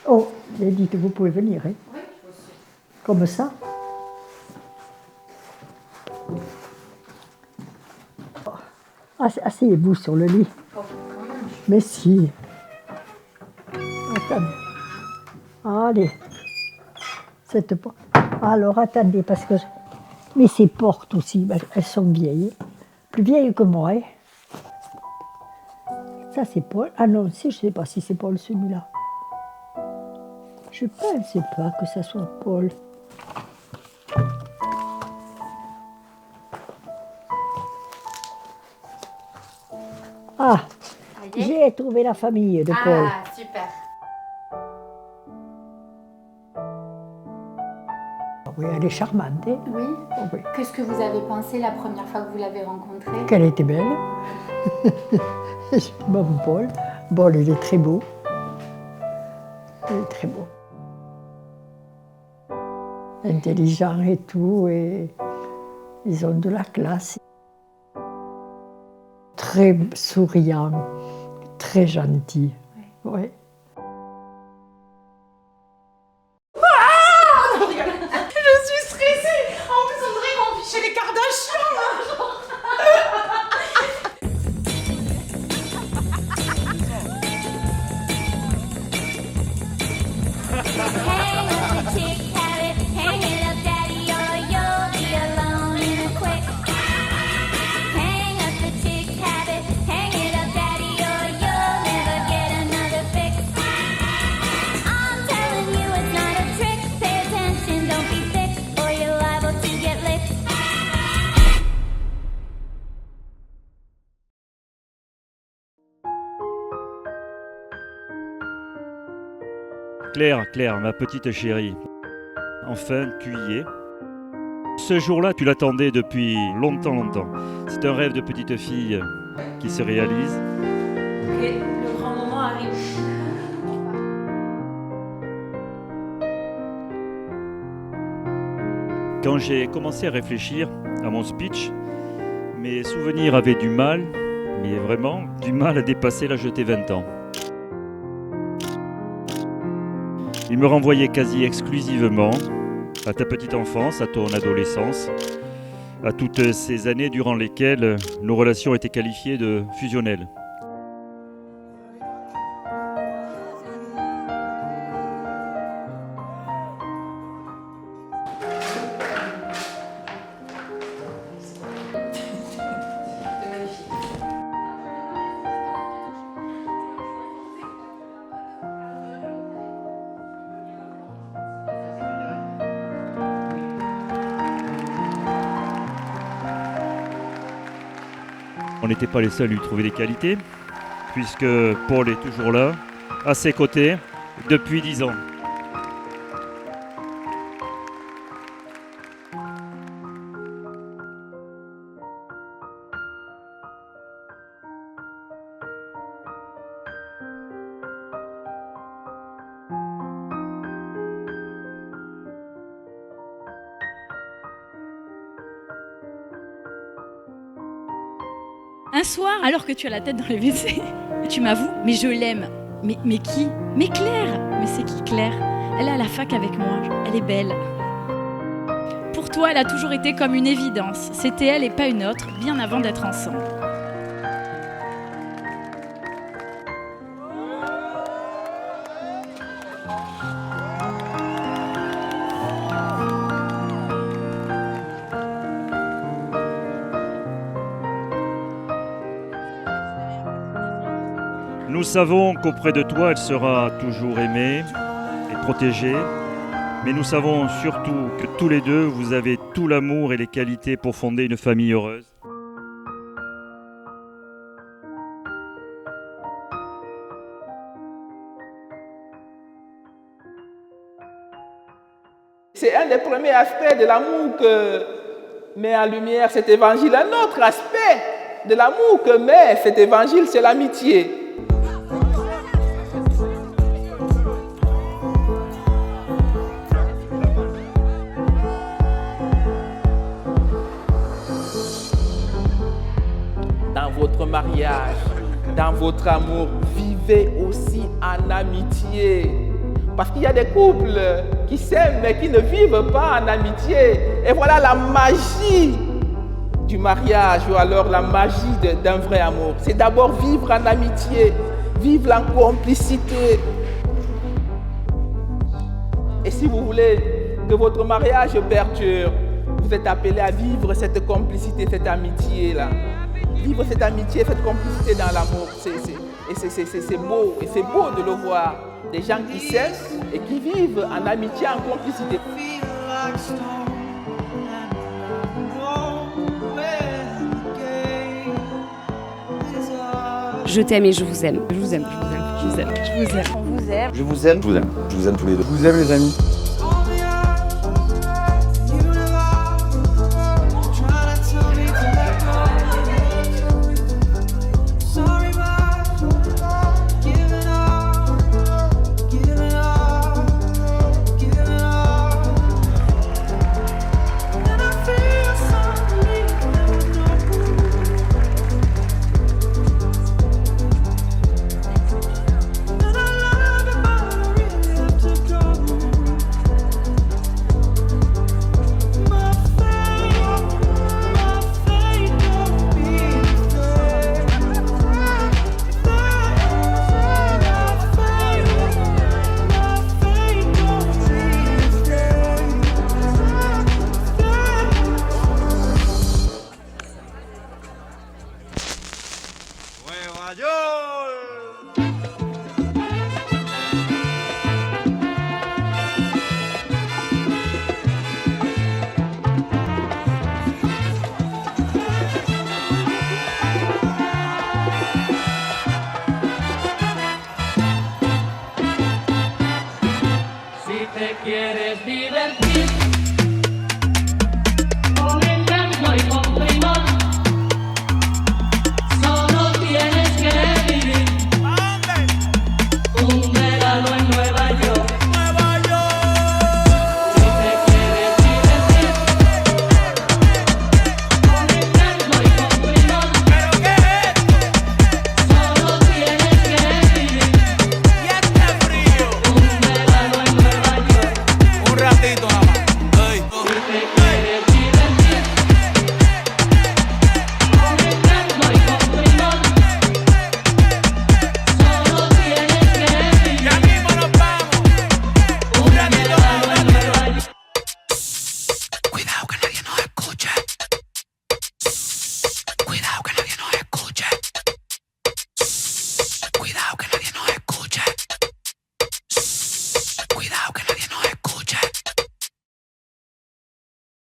Oh, dites, vous pouvez venir, hein? Oui, aussi. Comme ça. Asseyez-vous sur le lit. Oh, quand même. Mais si. Attendez. Allez. Cette porte. Alors, attendez, parce que... Mais ces portes aussi, elles sont vieilles. Plus vieilles que moi, hein. Ça, c'est Paul. Ah non, si, je ne sais pas si c'est Paul, celui-là. Je ne pense pas que ça soit Paul. Ah, j'ai trouvé la famille de Paul. Ah, super. Oui, elle est charmante, hein? Oui. Oh, oui. Qu'est-ce que vous avez pensé la première fois que vous l'avez rencontrée? Qu'elle était belle. Bon, Paul. Paul, il est très beau. Il est très beau. Intelligent et tout, et ils ont de la classe. Très souriant, très gentil. Oui. Ouais. Je suis stressée. En plus, on dirait qu'on vit chez les Kardashians. Hang up the chick habit, hang it up, daddy, or you'll be alone in a quick. Hang up the chick habit, hang it up, daddy, or you'll never get another fix. I'm telling you it's not a trick, pay attention, don't be thick, or you're liable to get licked. Claire, ma petite chérie, enfin tu y es. Ce jour-là, tu l'attendais depuis longtemps. C'est un rêve de petite fille qui se réalise. Ok, le grand moment arrive. Quand j'ai commencé à réfléchir à mon speech, mes souvenirs avaient du mal, mais vraiment du mal à dépasser l'âge de tes 20 ans. Ils me renvoyaient quasi exclusivement à ta petite enfance, à ton adolescence, à toutes ces années durant lesquelles nos relations étaient qualifiées de fusionnelles. C'est magnifique. On n'était pas les seuls à lui trouver des qualités, puisque Paul est toujours là, à ses côtés, depuis 10 ans. Un soir, alors que tu as la tête dans les WC, tu m'avoues, mais je l'aime. Mais qui? Mais Claire! Mais c'est qui Claire? Elle est à la fac avec moi, elle est belle. Pour toi, elle a toujours été comme une évidence. C'était elle et pas une autre, bien avant d'être ensemble. Nous savons qu'auprès de toi, elle sera toujours aimée et protégée, mais nous savons surtout que tous les deux, vous avez tout l'amour et les qualités pour fonder une famille heureuse. C'est un des premiers aspects de l'amour que met en lumière cet évangile. Un autre aspect de l'amour que met cet évangile, c'est l'amitié. Dans votre mariage, dans votre amour, vivez aussi en amitié. Parce qu'il y a des couples qui s'aiment mais qui ne vivent pas en amitié. Et voilà la magie du mariage ou alors la magie d'un vrai amour. C'est d'abord vivre en amitié, vivre en complicité. Et si vous voulez que votre mariage perdure, vous êtes appelé à vivre cette complicité, cette amitié-là. Vivre cette amitié, cette complicité dans l'amour. C'est beau, et c'est beau de le voir. Des gens qui s'aiment et qui vivent en amitié, en complicité. Je t'aime et je vous aime. Je vous aime, je vous aime, je vous aime, je vous aime. On vous aime. Je vous aime. Je vous aime. Je vous aime tous les deux. Je vous aime les amis. Cuidado que nadie nos escuche. Cuidado que nadie